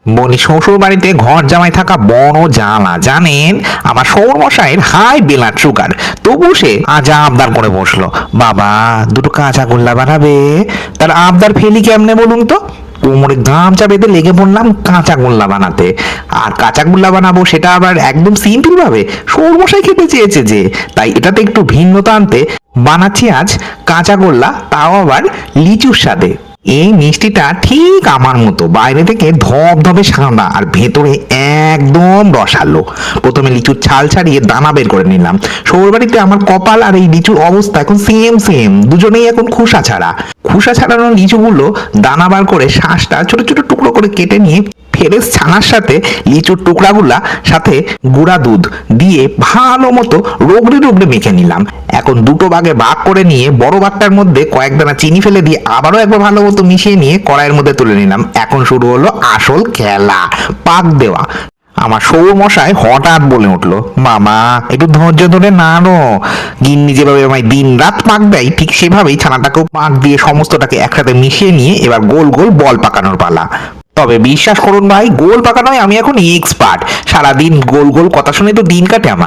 বলি, শ্বশুর বাড়িতে ঘর জামাই থাকা বড় জ্বালা জানেন। আমার সৌর মশাইয়ের হাই ব্লাড সুগার, তবু সে আজ আবদার করে বসলো, বাবা দুটো কাঁচা গোল্লা বানাবে। তার আবদার ফেলি কেমনে বলুন তো? কোমরে গামছা বেঁধে লেগে পড়লাম কাঁচা গোল্লা বানাতে। আর কাঁচা গোল্লা বানাবো সেটা আবার একদম সিম্পল ভাবে, সৌর মশাই খেতে চেয়েছে যে, তাই এটাতে একটু ভিন্নতা আনতে বানাচ্ছি আজ কাঁচা গোল্লা, তাও আবার লিচুর স্বাদে। এই মিষ্টিটা ঠিক আমার মতো, বাইরে থেকে ধবধবে সাদা আর ভেতরে একদম রসালো। প্রথমে লিচুর ছাল ছাড়িয়ে দানা বের করে নিলাম। শহর বাড়িতে আমার কপাল আর এই লিচুর অবস্থা এখন সেম সেম, দুজনেই এখন খোসা ছাড়া। খোসা ছাড়ানো লিচুগুলো দানা বার করে শ্বাসটা ছোট ছোট টুকরো করে কেটে নিয়ে ফেরেস ছানার সাথে লিচুর টুকরাগুলা সাথে গুঁড়া দুধ দিয়ে ভালো মতো রগড়ে রগড়ে মেখে নিলাম। এখন দুটো ভাগে ভাগ করে নিয়ে বড় ভাগটার মধ্যে কয়েক দানা চিনি ফেলে দিয়ে আবারও একবার ভালো মতো মিশিয়ে নিয়ে কড়াইয়ের মধ্যে তুলে নিলাম। এখন শুরু হলো আসল খেলা, পাক দেওয়া। আমার সৌর মশাই হঠাৎ বলে উঠলো, মামা একটু ধৈর্য ধরে নাড়ো। গিন্নি যেভাবে আমায় দিন রাত পাক দেয়, ঠিক সেভাবেই ছানাটাকেও পাক দিয়ে সমস্তটাকে একসাথে মিশিয়ে নিয়ে এবার গোল গোল বল পাকানোর পালা। তবে বিশ্বাস করুন ভাই, গোল পাকানোয় আমি এখন এক্সপার্ট। সারাদিন গোল গোল কথা শুনে তো দিন কাটে আমার।